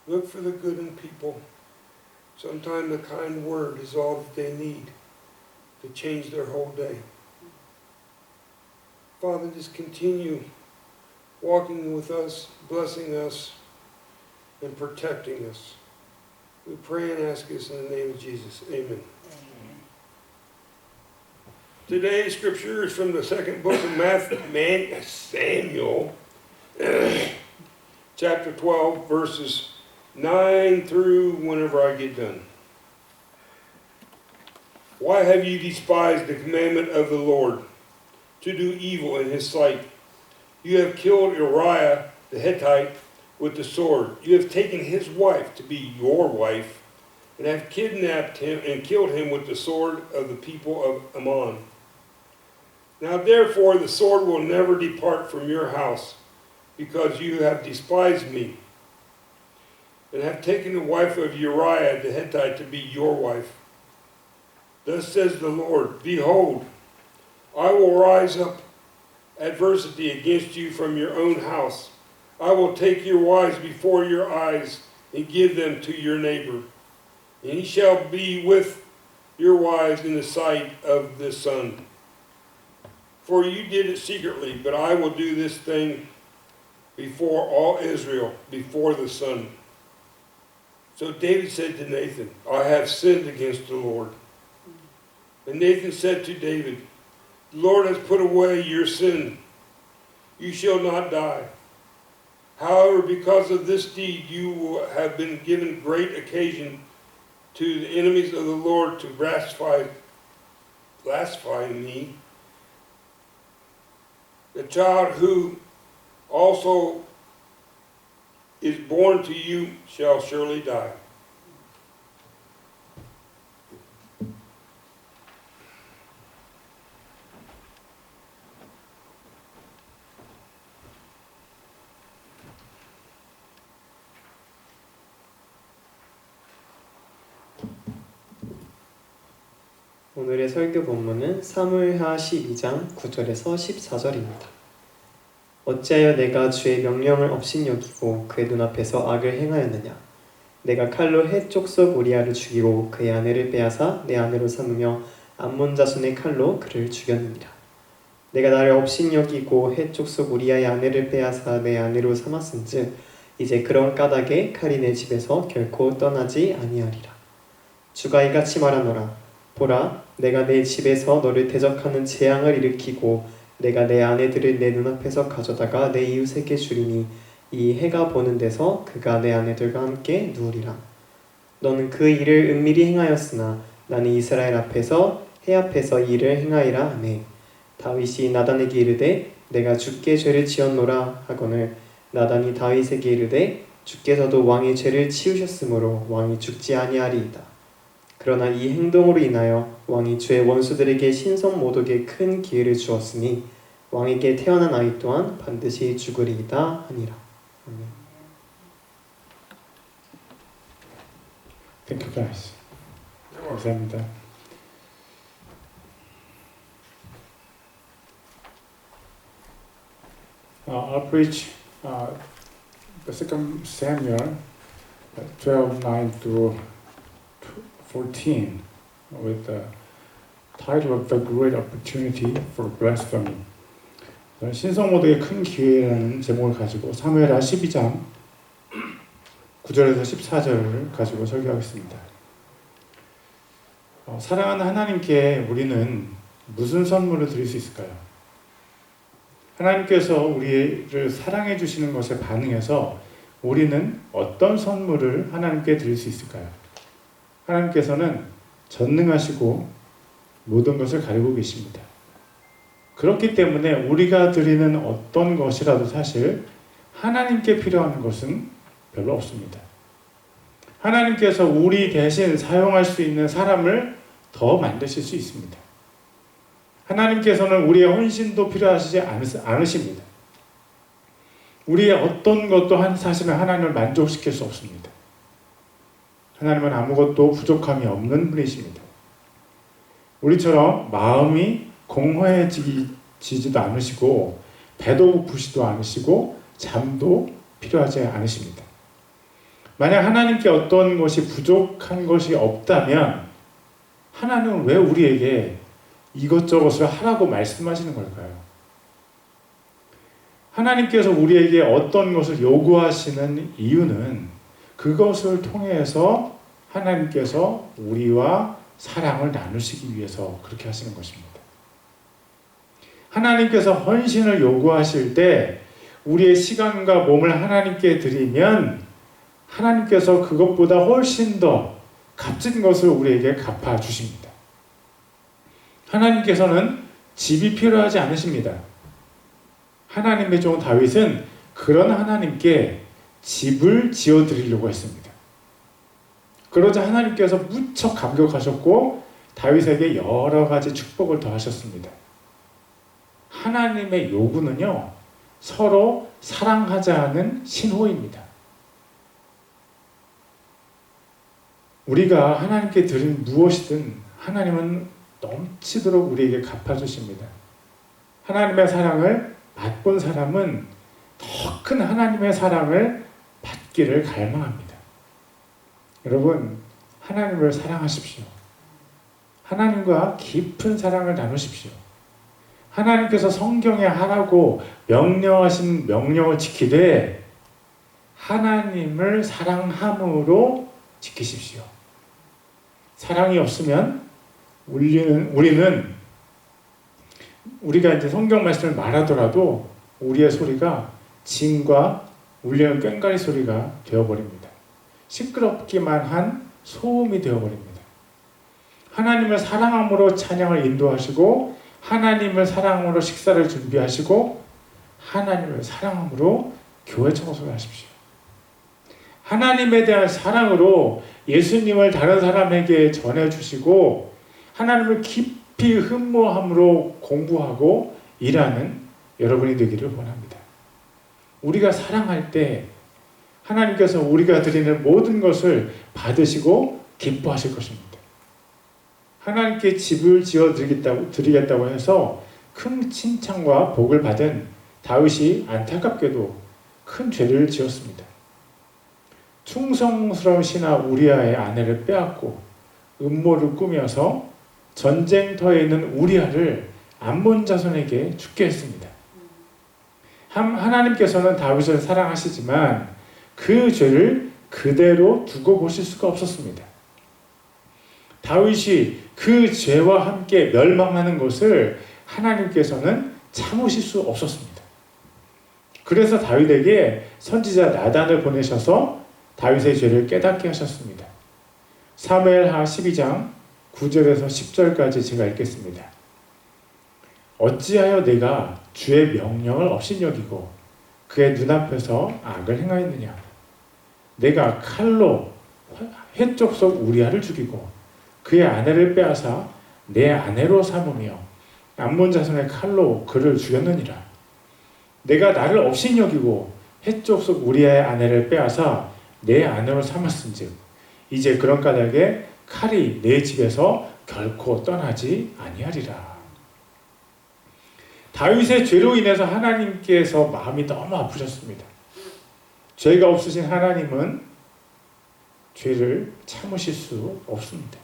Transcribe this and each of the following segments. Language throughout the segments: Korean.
Look for the good in people. Sometimes a kind word is all that they need to change their whole day. Father, just continue walking with us, blessing us, and protecting us. We pray and ask this in the name of Jesus. Amen. Today's scripture is from the second book of Samuel, chapter 12, verses 9 through whenever I get done. Why have you despised the commandment of the Lord, to do evil in his sight? You have killed Uriah the Hittite with the sword. You have taken his wife to be your wife, and have kidnapped him and killed him with the sword of the people of Ammon. Now therefore the sword will never depart from your house, because you have despised me, and have taken the wife of Uriah the Hittite to be your wife. Thus says the Lord, behold, I will rise up adversity against you from your own house. I will take your wives before your eyes and give them to your neighbor, and he shall be with your wives in the sight of the sun. For you did it secretly, but I will do this thing before all Israel, before the sun. So David said to Nathan, I have sinned against the Lord. And Nathan said to David, the Lord has put away your sin. You shall not die. However, because of this deed, you will have been given great occasion to the enemies of the Lord to blaspheme me. The child who also is born to you shall surely die. 오늘의 설교 본문은 사무엘하 12장 9절에서 14절입니다. 어찌하여 내가 주의 명령을 업신여기고 그의 눈앞에서 악을 행하였느냐? 내가 칼로 헷 족속 우리아를 죽이고 그의 아내를 빼앗아 내 아내로 삼으며 암몬 자손의 칼로 그를 죽였느니라. 내가 나를 업신여기고 헷 족속 우리아의 아내를 빼앗아 내 아내로 삼았은즉 이제 그런 까닭에 칼이 내 집에서 결코 떠나지 아니하리라. 주가 이같이 말하노라. 보라, 내가 내 집에서 너를 대적하는 재앙을 일으키고 내가 내 아내들을 내 눈앞에서 가져다가 내 이웃에게 주리니 이 해가 보는 데서 그가 내 아내들과 함께 누우리라. 너는 그 일을 은밀히 행하였으나 나는 이스라엘 앞에서 해 앞에서 이 일을 행하리라 하매 다윗이 나단에게 이르되 내가 주께 죄를 지었노라 하거늘 나단이 다윗에게 이르되 주께서도 왕의 죄를 치우셨으므로 왕이 죽지 아니하리이다. 그러나 이 행동으로 인하여 왕이 주의 원수들에게 신성 모독에 큰 기회를 주었으니 왕에게 태어난 아이 또한 반드시 죽으리이다 하니라. 아멘. Thank you guys. 감사합니다. I'll preach the second Samuel 12:9 through 14 with the title of The Great Opportunity for Blasphemy. 신성모독의 큰 기회라는 제목을 가지고 사무엘하 12장 9절에서 14절을 가지고 설교하겠습니다. 사랑하는 하나님께 우리는 무슨 선물을 드릴 수 있을까요? 하나님께서 우리를 사랑해 주시는 것에 반응해서 우리는 어떤 선물을 하나님께 드릴 수 있을까요? 하나님께서는 전능하시고 모든 것을 가리고 계십니다. 그렇기 때문에 우리가 드리는 어떤 것이라도 사실 하나님께 필요한 것은 별로 없습니다. 하나님께서 우리 대신 사용할 수 있는 사람을 더 만드실 수 있습니다. 하나님께서는 우리의 헌신도 필요하시지 않으십니다. 우리의 어떤 것도 사실은 하나님을 만족시킬 수 없습니다. 하나님은 아무것도 부족함이 없는 분이십니다. 우리처럼 마음이 공허해지지도 않으시고 배도 고프시도 않으시고 잠도 필요하지 않으십니다. 만약 하나님께 어떤 것이 부족한 것이 없다면 하나님은 왜 우리에게 이것저것을 하라고 말씀하시는 걸까요? 하나님께서 우리에게 어떤 것을 요구하시는 이유는 그것을 통해서 하나님께서 우리와 사랑을 나누시기 위해서 그렇게 하시는 것입니다. 하나님께서 헌신을 요구하실 때 우리의 시간과 몸을 하나님께 드리면 하나님께서 그것보다 훨씬 더 값진 것을 우리에게 갚아주십니다. 하나님께서는 집이 필요하지 않으십니다. 하나님의 종 다윗은 그런 하나님께 집을 지어드리려고 했습니다. 그러자 하나님께서 무척 감격하셨고 다윗에게 여러 가지 축복을 더하셨습니다. 하나님의 요구는요, 서로 사랑하자는 신호입니다. 우리가 하나님께 드린 무엇이든 하나님은 넘치도록 우리에게 갚아주십니다. 하나님의 사랑을 맛본 사람은 더 큰 하나님의 사랑을 받기를 갈망합니다. 여러분, 하나님을 사랑하십시오. 하나님과 깊은 사랑을 나누십시오. 하나님께서 성경에 하라고 명령하신 명령을 지키되 하나님을 사랑함으로 지키십시오. 사랑이 없으면 우리가 이제 성경 말씀을 말하더라도 우리의 소리가 징과 울리는 꽹과리 소리가 되어버립니다. 시끄럽기만 한 소음이 되어버립니다. 하나님을 사랑함으로 찬양을 인도하시고 하나님을 사랑함으로 식사를 준비하시고 하나님을 사랑함으로 교회 청소를 하십시오. 하나님에 대한 사랑으로 예수님을 다른 사람에게 전해주시고 하나님을 깊이 흠모함으로 공부하고 일하는 여러분이 되기를 원합니다. 우리가 사랑할 때 하나님께서 우리가 드리는 모든 것을 받으시고 기뻐하실 것입니다. 하나님께 집을 지어드리겠다고 해서 큰 칭찬과 복을 받은 다윗이 안타깝게도 큰 죄를 지었습니다. 충성스러운 신하 우리아의 아내를 빼앗고 음모를 꾸며서 전쟁터에 있는 우리아를 암몬 자손에게 죽게 했습니다. 하나님께서는 다윗을 사랑하시지만 그 죄를 그대로 두고 보실 수가 없었습니다. 다윗이 그 죄와 함께 멸망하는 것을 하나님께서는 참으실 수 없었습니다. 그래서 다윗에게 선지자 나단을 보내셔서 다윗의 죄를 깨닫게 하셨습니다. 사무엘하 12장 9절에서 10절까지 제가 읽겠습니다. 어찌하여 내가 주의 명령을 업신여기고 그의 눈앞에서 악을 행하였느냐? 내가 칼로 헷족속 우리아를 죽이고 그의 아내를 빼앗아 내 아내로 삼으며 암몬 자손의 칼로 그를 죽였느니라. 내가 나를 업신여기고 헷족속 우리아의 아내를 빼앗아 내 아내로 삼았은즉 이제 그런 까닭에 칼이 내 집에서 결코 떠나지 아니하리라. 다윗의 죄로 인해서 하나님께서 마음이 너무 아프셨습니다. 죄가 없으신 하나님은 죄를 참으실 수 없습니다.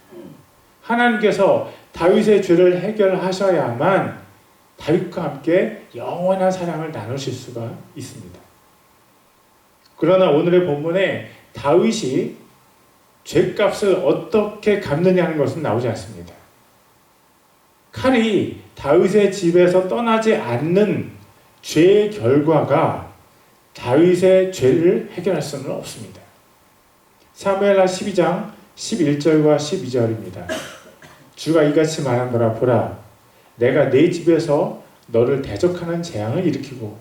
하나님께서 다윗의 죄를 해결하셔야만 다윗과 함께 영원한 사랑을 나누실 수가 있습니다. 그러나 오늘의 본문에 다윗이 죄값을 어떻게 갚느냐는 것은 나오지 않습니다. 칼이 다윗의 집에서 떠나지 않는 죄의 결과가 다윗의 죄를 해결할 수는 없습니다. 사무엘하 12장 11절과 12절입니다. 주가 이같이 말하노라. 보라, 내가 네 집에서 너를 대적하는 재앙을 일으키고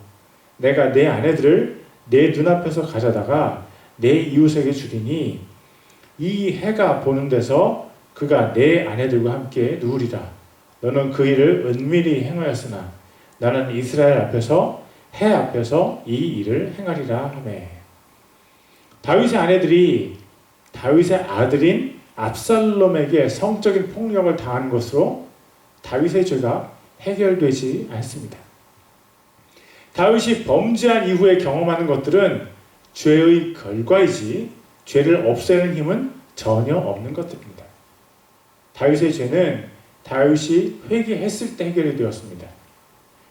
내가 내 아내들을 내 눈앞에서 가져다가 내 이웃에게 주리니 이 해가 보는 데서 그가 내 아내들과 함께 누우리라. 너는 그 일을 은밀히 행하였으나 나는 이스라엘 앞에서 해 앞에서 이 일을 행하리라 하매. 다윗의 아내들이 다윗의 아들인 압살롬에게 성적인 폭력을 당한 것으로 다윗의 죄가 해결되지 않습니다. 다윗이 범죄한 이후에 경험하는 것들은 죄의 결과이지 죄를 없애는 힘은 전혀 없는 것들입니다. 다윗의 죄는 다윗이 회개했을 때 해결이 되었습니다.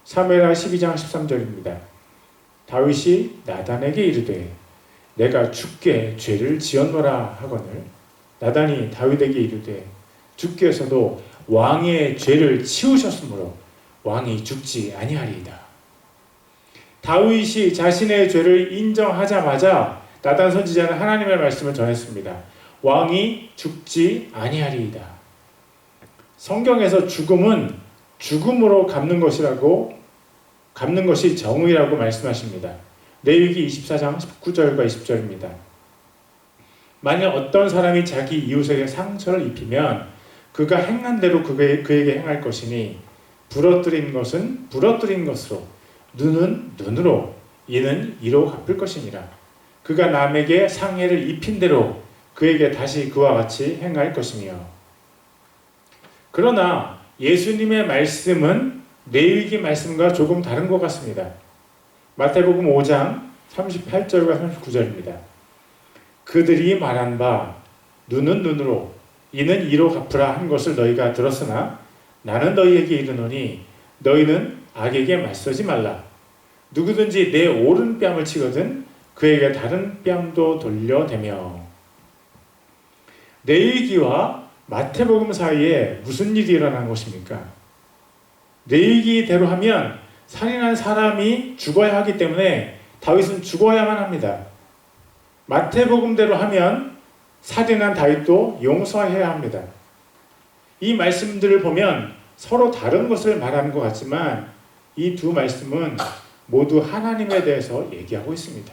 사무엘하 12장 13절입니다. 다윗이 나단에게 이르되 내가 주께 죄를 지었노라 하거늘 나단이 다윗에게 이르되 주께서도 왕의 죄를 치우셨으므로 왕이 죽지 아니하리이다. 다윗이 자신의 죄를 인정하자마자 나단 선지자는 하나님의 말씀을 전했습니다. 왕이 죽지 아니하리이다. 성경에서 죽음은 죽음으로 갚는 것이 정의라고 말씀하십니다. 레위기 24장 19절과 20절입니다. 만약 어떤 사람이 자기 이웃에게 상처를 입히면 그가 행한 대로 그에게 행할 것이니 부러뜨린 것은 부러뜨린 것으로 눈은 눈으로 이는 이로 갚을 것이니라. 그가 남에게 상해를 입힌 대로 그에게 다시 그와 같이 행할 것이며. 그러나 예수님의 말씀은 레위기 말씀과 조금 다른 것 같습니다. 마태복음 5장 38절과 39절입니다. 그들이 말한 바 눈은 눈으로 이는 이로 갚으라 한 것을 너희가 들었으나 나는 너희에게 이르노니 너희는 악에게 맞서지 말라. 누구든지 내 오른뺨을 치거든 그에게 다른 뺨도 돌려대며. 레위기와 마태복음 사이에 무슨 일이 일어난 것입니까? 레위기대로 하면 살인한 사람이 죽어야 하기 때문에 다윗은 죽어야만 합니다. 마태복음대로 하면 살인한 다윗도 용서해야 합니다. 이 말씀들을 보면 서로 다른 것을 말하는 것 같지만 이 두 말씀은 모두 하나님에 대해서 얘기하고 있습니다.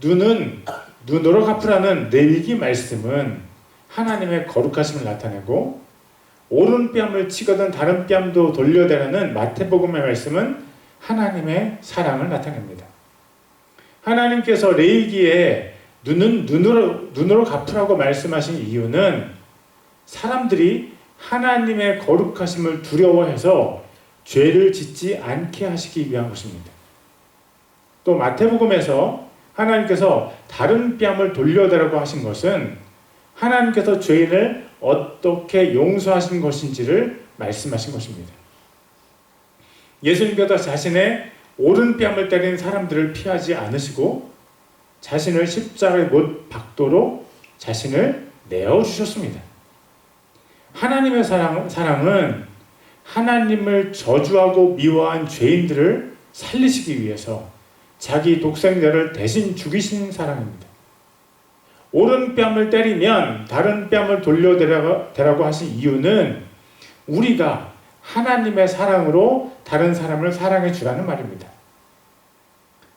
눈은 눈으로 갚으라는 레위기 말씀은 하나님의 거룩하심을 나타내고 오른뺨을 치거든 다른 뺨도 돌려대라는 마태복음의 말씀은 하나님의 사랑을 나타냅니다. 하나님께서 레위기에 눈은 눈으로 갚으라고 말씀하신 이유는 사람들이 하나님의 거룩하심을 두려워해서 죄를 짓지 않게 하시기 위한 것입니다. 또 마태복음에서 하나님께서 다른 뺨을 돌려대라고 하신 것은 하나님께서 죄인을 어떻게 용서하신 것인지를 말씀하신 것입니다. 예수님께서 자신의 오른뺨을 때린 사람들을 피하지 않으시고 자신을 십자가에 못 박도록 자신을 내어주셨습니다. 하나님의 사랑은 하나님을 저주하고 미워한 죄인들을 살리시기 위해서 자기 독생자를 대신 죽이신 사랑입니다. 오른뺨을 때리면 다른 뺨을 돌려대라고 하신 이유는 우리가 하나님의 사랑으로 다른 사람을 사랑해 주라는 말입니다.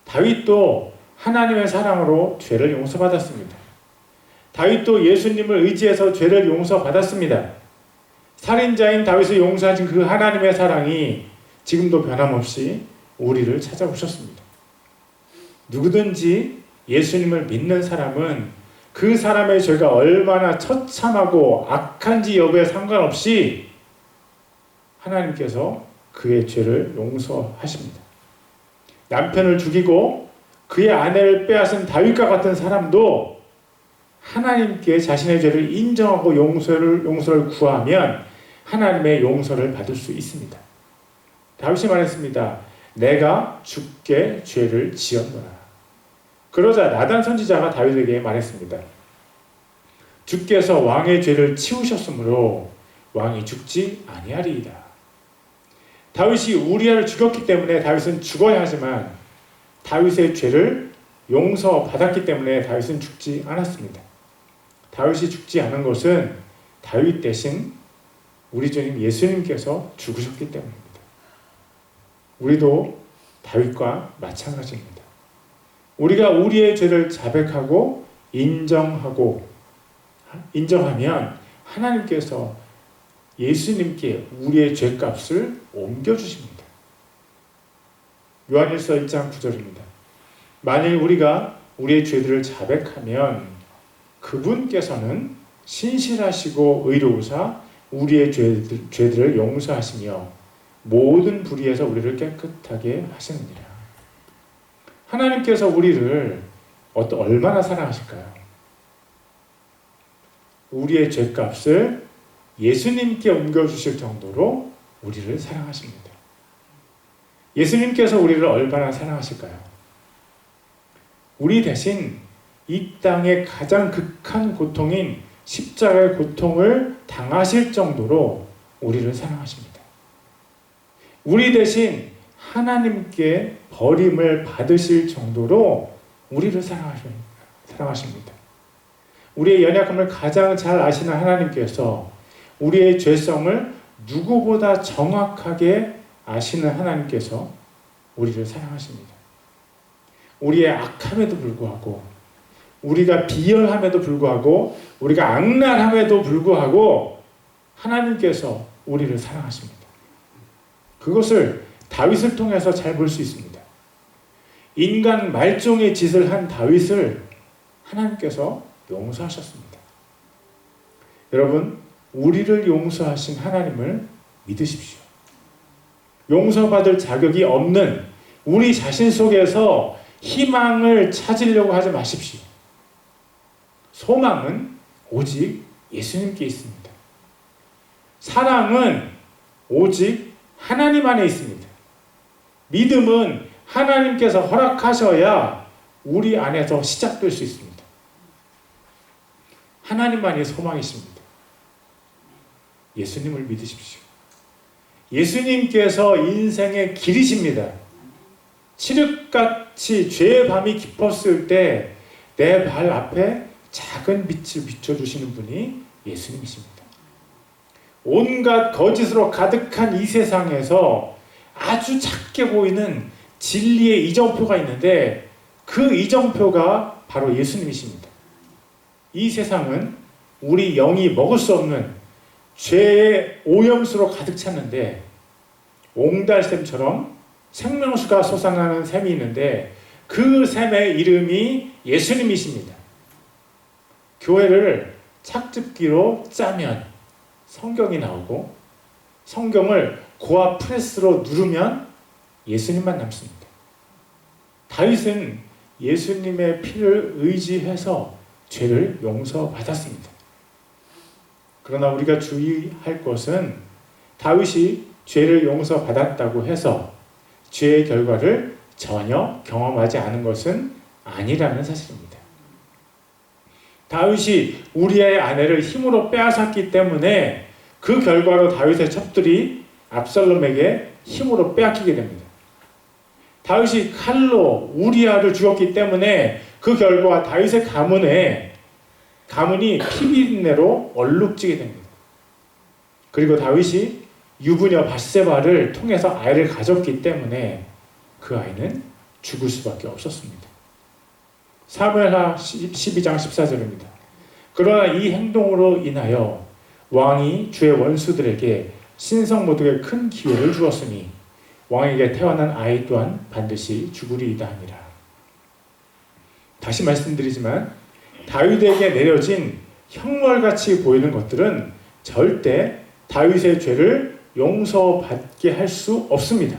다윗도 하나님의 사랑으로 죄를 용서받았습니다. 다윗도 예수님을 의지해서 죄를 용서받았습니다. 살인자인 다윗을 용서하신 그 하나님의 사랑이 지금도 변함없이 우리를 찾아오셨습니다. 누구든지 예수님을 믿는 사람은 그 사람의 죄가 얼마나 처참하고 악한지 여부에 상관없이 하나님께서 그의 죄를 용서하십니다. 남편을 죽이고 그의 아내를 빼앗은 다윗과 같은 사람도 하나님께 자신의 죄를 인정하고 용서를 구하면 하나님의 용서를 받을 수 있습니다. 다윗이 말했습니다. 내가 주께 죄를 지었노라. 그러자 나단 선지자가 다윗에게 말했습니다. 주께서 왕의 죄를 치우셨으므로 왕이 죽지 아니하리이다. 다윗이 우리아를 죽였기 때문에 다윗은 죽어야 하지만 다윗의 죄를 용서받았기 때문에 다윗은 죽지 않았습니다. 다윗이 죽지 않은 것은 다윗 대신 우리 주님 예수님께서 죽으셨기 때문입니다. 우리도 다윗과 마찬가지입니다. 우리가 우리의 죄를 자백하고 인정하면 하나님께서 예수님께 우리의 죄값을 옮겨주십니다. 요한일서 1장 9절입니다. 만일 우리가 우리의 죄들을 자백하면 그분께서는 신실하시고 의로우사 우리의 죄들을 용서하시며 모든 불의에서 우리를 깨끗하게 하시느니라. 하나님께서 우리를 얼마나 사랑하실까요? 우리의 죄값을 예수님께 옮겨주실 정도로 우리를 사랑하십니다. 예수님께서 우리를 얼마나 사랑하실까요? 우리 대신 이 땅의 가장 극한 고통인 십자가의 고통을 당하실 정도로 우리를 사랑하십니다. 우리 대신 하나님께 버림을 받으실 정도로 우리를 사랑하십니다. 우리의 연약함을 가장 잘 아시는 하나님께서 우리의 죄성을 누구보다 정확하게 아시는 하나님께서 우리를 사랑하십니다. 우리의 악함에도 불구하고, 우리가 비열함에도 불구하고, 우리가 악랄함에도 불구하고 하나님께서 우리를 사랑하십니다. 그것을 다윗을 통해서 잘 볼 수 있습니다. 인간 말종의 짓을 한 다윗을 하나님께서 용서하셨습니다. 여러분, 우리를 용서하신 하나님을 믿으십시오. 용서받을 자격이 없는 우리 자신 속에서 희망을 찾으려고 하지 마십시오. 소망은 오직 예수님께 있습니다. 사랑은 오직 하나님 안에 있습니다. 믿음은 하나님께서 허락하셔야 우리 안에서 시작될 수 있습니다. 하나님만이 소망이십니다. 예수님을 믿으십시오. 예수님께서 인생의 길이십니다. 칠흑같이 죄의 밤이 깊었을 때 내 발 앞에 작은 빛을 비춰주시는 분이 예수님이십니다. 온갖 거짓으로 가득한 이 세상에서 아주 작게 보이는 진리의 이정표가 있는데 그 이정표가 바로 예수님이십니다. 이 세상은 우리 영이 먹을 수 없는 죄의 오염수로 가득 찼는데 옹달샘처럼 생명수가 솟아나는 샘이 있는데 그 샘의 이름이 예수님이십니다. 교회를 착즙기로 짜면 성경이 나오고 성경을 고압 프레스로 누르면 예수님만 남습니다. 다윗은 예수님의 피를 의지해서 죄를 용서받았습니다. 그러나 우리가 주의할 것은 다윗이 죄를 용서받았다고 해서 죄의 결과를 전혀 경험하지 않은 것은 아니라는 사실입니다. 다윗이 우리아의 아내를 힘으로 빼앗았기 때문에 그 결과로 다윗의 첩들이 압살롬에게 힘으로 빼앗기게 됩니다. 다윗이 칼로 우리아를 죽였기 때문에 그 결과 다윗의 가문이 피비린내로 얼룩지게 됩니다. 그리고 다윗이 유부녀 밧세바를 통해서 아이를 가졌기 때문에 그 아이는 죽을 수밖에 없었습니다. 사무엘하 12장 14절입니다. 그러나 이 행동으로 인하여 왕이 주의 원수들에게 신성모독에 큰 기회를 주었으니 왕에게 태어난 아이 또한 반드시 죽으리이다 하니라. 다시 말씀드리지만 다윗에게 내려진 형벌같이 보이는 것들은 절대 다윗의 죄를 용서받게 할 수 없습니다.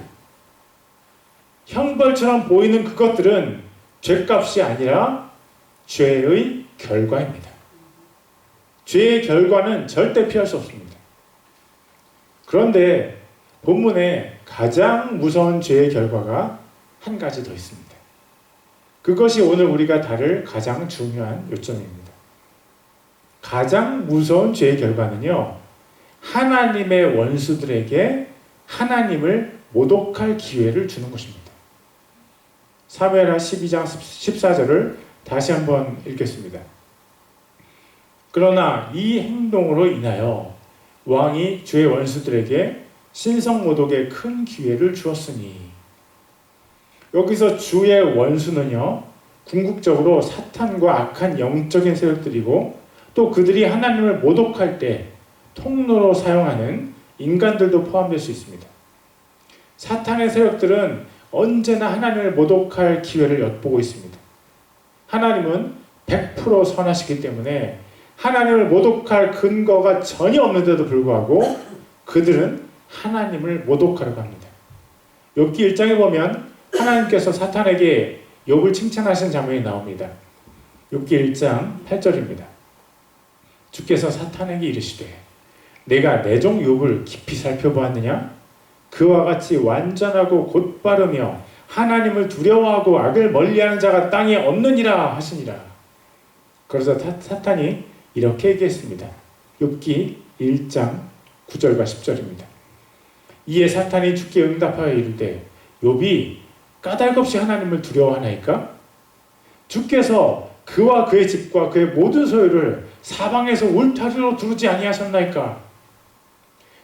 형벌처럼 보이는 그것들은 죄값이 아니라 죄의 결과입니다. 죄의 결과는 절대 피할 수 없습니다. 그런데 본문에 가장 무서운 죄의 결과가 한 가지 더 있습니다. 그것이 오늘 우리가 다룰 가장 중요한 요점입니다. 가장 무서운 죄의 결과는요, 하나님의 원수들에게 하나님을 모독할 기회를 주는 것입니다. 사무엘하 12장 14절을 다시 한번 읽겠습니다. 그러나 이 행동으로 인하여 왕이 주의 원수들에게 신성모독에 큰 기회를 주었으니, 여기서 주의 원수는요, 궁극적으로 사탄과 악한 영적인 세력들이고 또 그들이 하나님을 모독할 때 통로로 사용하는 인간들도 포함될 수 있습니다. 사탄의 세력들은 언제나 하나님을 모독할 기회를 엿보고 있습니다. 하나님은 100% 선하시기 때문에 하나님을 모독할 근거가 전혀 없는데도 불구하고 그들은 하나님을 모독하려고 합니다. 욥기 1장에 보면 하나님께서 사탄에게 욥을 칭찬하신 장면이 나옵니다. 욥기 1장 8절입니다. 주께서 사탄에게 이르시되 내가 내 종 욥을 깊이 살펴보았느냐? 그와 같이 완전하고 곧바르며 하나님을 두려워하고 악을 멀리하는 자가 땅에 없느니라 하시니라. 그래서 사탄이 이렇게 얘기했습니다. 욥기 1장 9절과 10절입니다. 이에 사탄이 주께 응답하여 이르되 욥이 까닭없이 하나님을 두려워하나이까? 주께서 그와 그의 집과 그의 모든 소유를 사방에서 울타리로 두르지 아니하셨나이까?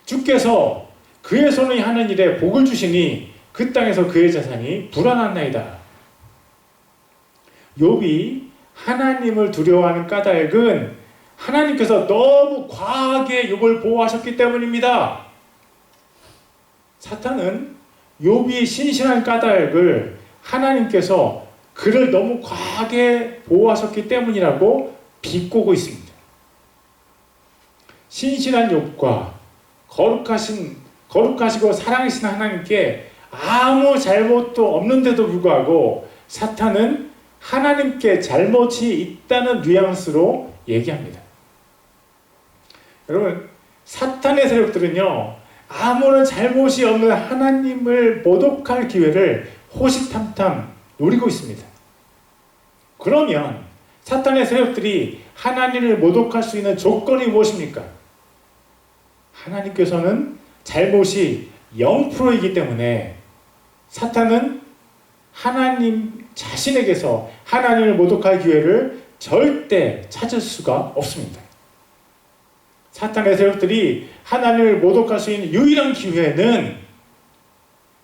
주께서 그의 손이 하는 일에 복을 주시니 그 땅에서 그의 자산이 불어났나이다. 욥이 하나님을 두려워하는 까닭은 하나님께서 너무 과하게 욥을 보호하셨기 때문입니다. 사탄은 욥이 신실한 까닭을 하나님께서 그를 너무 과하게 보호하셨기 때문이라고 비꼬고 있습니다. 신실한 욥과 거룩하시고 사랑하신 하나님께 아무 잘못도 없는데도 불구하고 사탄은 하나님께 잘못이 있다는 뉘앙스로 얘기합니다. 여러분, 사탄의 세력들은요, 아무런 잘못이 없는 하나님을 모독할 기회를 호시탐탐 노리고 있습니다. 그러면 사탄의 세력들이 하나님을 모독할 수 있는 조건이 무엇입니까? 하나님께서는 잘못이 0%이기 때문에 사탄은 하나님 자신에게서 하나님을 모독할 기회를 절대 찾을 수가 없습니다. 사탄의 세력들이 하나님을 모독할 수 있는 유일한 기회는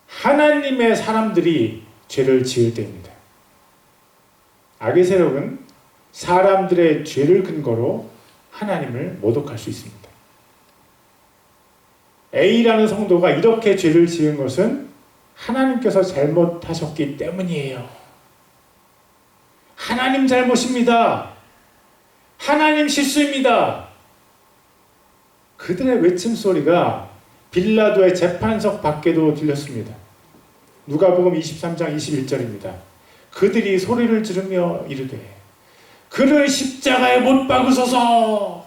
하나님의 사람들이 죄를 지을 때입니다. 악의 세력은 사람들의 죄를 근거로 하나님을 모독할 수 있습니다. A라는 성도가 이렇게 죄를 지은 것은 하나님께서 잘못하셨기 때문이에요. 하나님 잘못입니다. 하나님 실수입니다. 그들의 외침소리가 빌라도의 재판석 밖에도 들렸습니다. 누가복음 23장 21절입니다. 그들이 소리를 지르며 이르되 그를 십자가에 못 박으소서!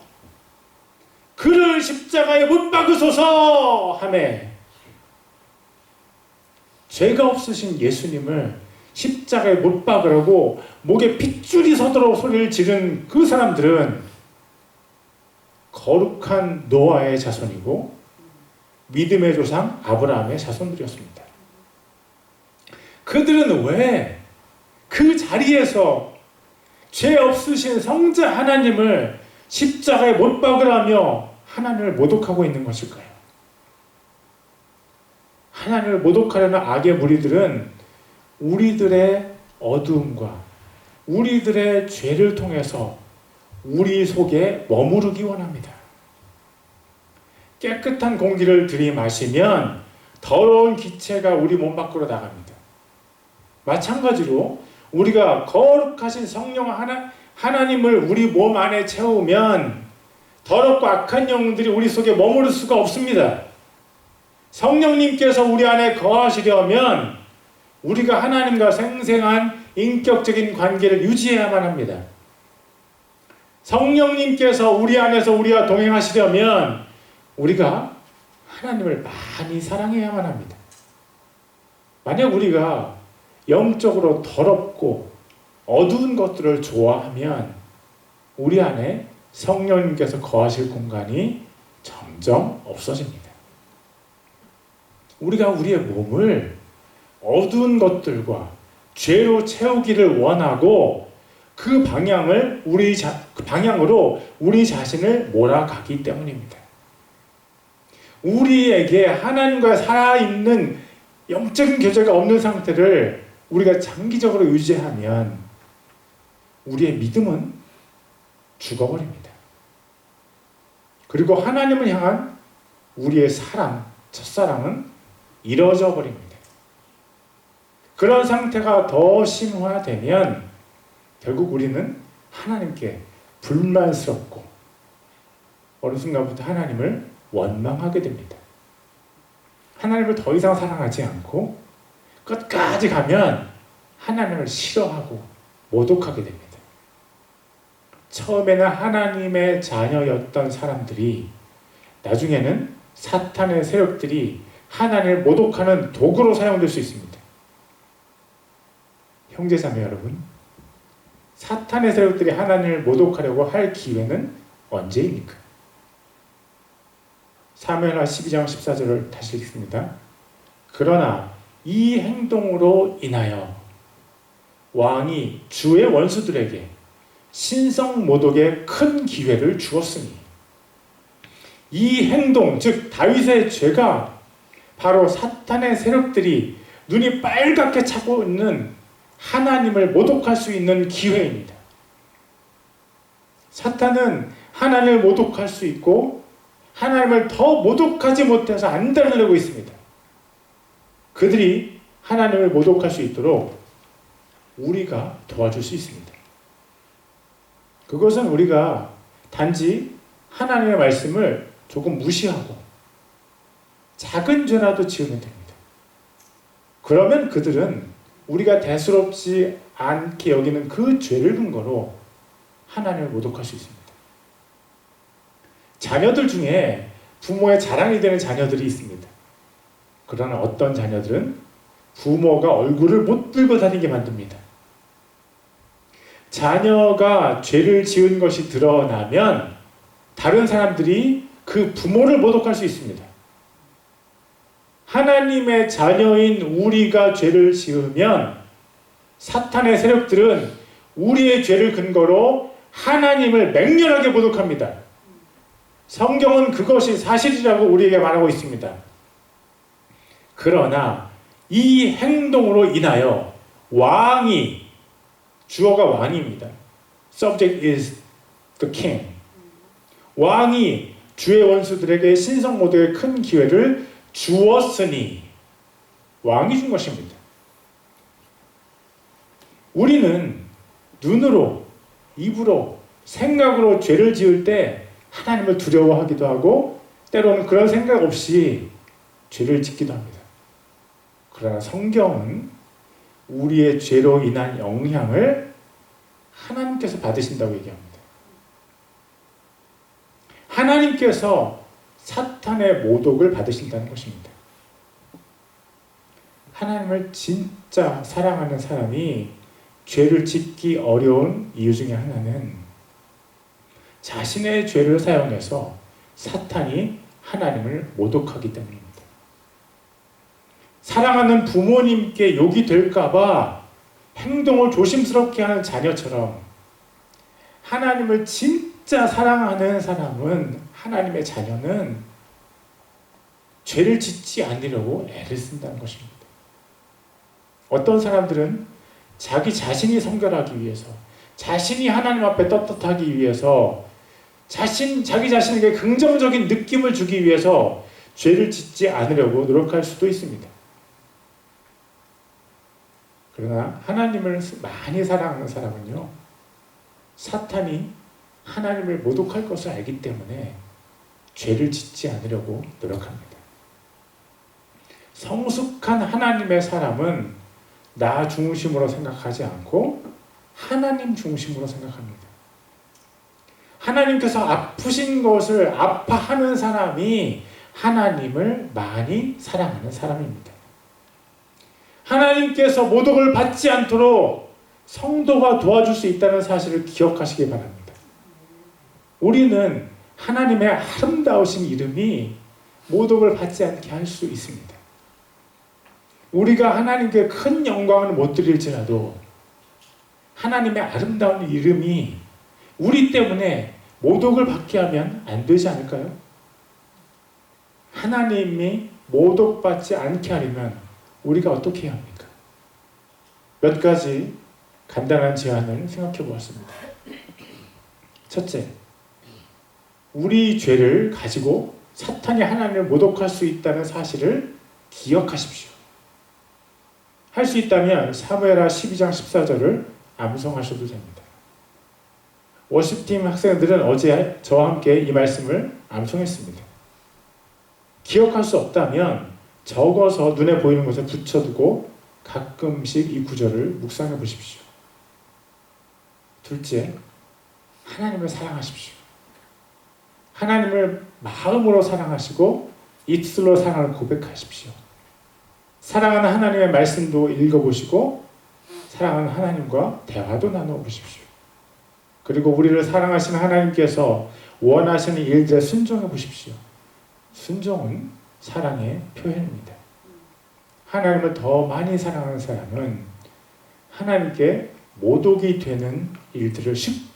그를 십자가에 못 박으소서! 하매 죄가 없으신 예수님을 십자가에 못 박으라고 목에 핏줄이 서도록 소리를 지른 그 사람들은 거룩한 노아의 자손이고 믿음의 조상 아브라함의 자손들이었습니다. 그들은 왜 그 자리에서 죄 없으신 성자 하나님을 십자가에 못 박으라며 하나님을 모독하고 있는 것일까요? 하나님을 모독하려는 악의 무리들은 우리들의 어두움과 우리들의 죄를 통해서 우리 속에 머무르기 원합니다. 깨끗한 공기를 들이마시면 더러운 기체가 우리 몸 밖으로 나갑니다. 마찬가지로 우리가 거룩하신 성령 하나님을 우리 몸 안에 채우면 더럽고 악한 영들이 우리 속에 머무를 수가 없습니다. 성령님께서 우리 안에 거하시려면 우리가 하나님과 생생한 인격적인 관계를 유지해야만 합니다. 성령님께서 우리 안에서 우리와 동행하시려면 우리가 하나님을 많이 사랑해야만 합니다. 만약 우리가 영적으로 더럽고 어두운 것들을 좋아하면 우리 안에 성령님께서 거하실 공간이 점점 없어집니다. 우리가 우리의 몸을 어두운 것들과 죄로 채우기를 원하고 그 방향으로 우리 자신을 몰아가기 때문입니다. 우리에게 하나님과 살아있는 영적인 교제가 없는 상태를 우리가 장기적으로 유지하면 우리의 믿음은 죽어버립니다. 그리고 하나님을 향한 우리의 사랑, 첫사랑은 이루어져 버립니다. 그런 상태가 더 심화되면 결국 우리는 하나님께 불만스럽고 어느 순간부터 하나님을 원망하게 됩니다. 하나님을 더 이상 사랑하지 않고 끝까지 가면 하나님을 싫어하고 모독하게 됩니다. 처음에는 하나님의 자녀였던 사람들이 나중에는 사탄의 세력들이 하나님을 모독하는 도구로 사용될 수 있습니다. 형제자매 여러분, 사탄의 세력들이 하나님을 모독하려고 할 기회는 언제입니까? 사무엘하 12장 14절을 다시 읽습니다. 그러나 이 행동으로 인하여 왕이 주의 원수들에게 신성 모독의 큰 기회를 주었으니, 이 행동, 즉 다윗의 죄가 바로 사탄의 세력들이 눈이 빨갛게 차고 있는 하나님을 모독할 수 있는 기회입니다. 사탄은 하나님을 모독할 수 있고 하나님을 더 모독하지 못해서 안달내고 있습니다. 그들이 하나님을 모독할 수 있도록 우리가 도와줄 수 있습니다. 그것은 우리가 단지 하나님의 말씀을 조금 무시하고 작은 죄라도 지으면 됩니다. 그러면 그들은 우리가 대수롭지 않게 여기는 그 죄를 근거로 하나님을 모독할 수 있습니다. 자녀들 중에 부모의 자랑이 되는 자녀들이 있습니다. 그러나 어떤 자녀들은 부모가 얼굴을 못 들고 다니게 만듭니다. 자녀가 죄를 지은 것이 드러나면 다른 사람들이 그 부모를 모독할 수 있습니다. 하나님의 자녀인 우리가 죄를 지으면 사탄의 세력들은 우리의 죄를 근거로 하나님을 맹렬하게 모독합니다. 성경은 그것이 사실이라고 우리에게 말하고 있습니다. 그러나 이 행동으로 인하여 왕이, 주어가 왕입니다. Subject is the king. 왕이 주의 원수들에게 신성 모독의 큰 기회를 주었으니, 왕이 준 것입니다. 우리는 눈으로, 입으로, 생각으로 죄를 지을 때 하나님을 두려워하기도 하고 때로는 그런 생각 없이 죄를 짓기도 합니다. 그러나 성경은 우리의 죄로 인한 영향을 하나님께서 받으신다고 얘기합니다. 하나님께서 사탄의 모독을 받으신다는 것입니다. 하나님을 진짜 사랑하는 사람이 죄를 짓기 어려운 이유 중에 하나는 자신의 죄를 사용해서 사탄이 하나님을 모독하기 때문입니다. 사랑하는 부모님께 욕이 될까봐 행동을 조심스럽게 하는 자녀처럼 하나님을 진짜 사랑하는 사람은, 하나님의 자녀는 죄를 짓지 않으려고 애를 쓴다는 것입니다. 어떤 사람들은 자기 자신이 성결하기 위해서, 자신이 하나님 앞에 떳떳하기 위해서, 자기 자신에게 긍정적인 느낌을 주기 위해서 죄를 짓지 않으려고 노력할 수도 있습니다. 그러나 하나님을 많이 사랑하는 사람은요, 사탄이 하나님을 모독할 것을 알기 때문에 죄를 짓지 않으려고 노력합니다. 성숙한 하나님의 사람은 나 중심으로 생각하지 않고 하나님 중심으로 생각합니다. 하나님께서 아프신 것을 아파하는 사람이 하나님을 많이 사랑하는 사람입니다. 하나님께서 모독을 받지 않도록 성도가 도와줄 수 있다는 사실을 기억하시기 바랍니다. 우리는 하나님의 아름다우신 이름이 모독을 받지 않게 할 수 있습니다. 우리가 하나님께 큰 영광을 못 드릴지라도 하나님의 아름다운 이름이 우리 때문에 모독을 받게 하면 안 되지 않을까요? 하나님이 모독받지 않게 하려면 우리가 어떻게 해야 합니까? 몇 가지 간단한 제안을 생각해 보았습니다. 첫째, 우리 죄를 가지고 사탄이 하나님을 모독할 수 있다는 사실을 기억하십시오. 할 수 있다면 사무엘하 12장 14절을 암송하셔도 됩니다. 워십팀 학생들은 어제 저와 함께 이 말씀을 암송했습니다. 기억할 수 없다면 적어서 눈에 보이는 곳에 붙여두고 가끔씩 이 구절을 묵상해 보십시오. 둘째, 하나님을 사랑하십시오. 하나님을 마음으로 사랑하시고 입술로 사랑을 고백하십시오. 사랑하는 하나님의 말씀도 읽어보시고 사랑하는 하나님과 대화도 나눠보십시오. 그리고 우리를 사랑하시는 하나님께서 원하시는 일들에 순종해 보십시오. 순종은 사랑의 표현입니다. 하나님을 더 많이 사랑하는 사람은 하나님께 모독이 되는 일들을 쉽게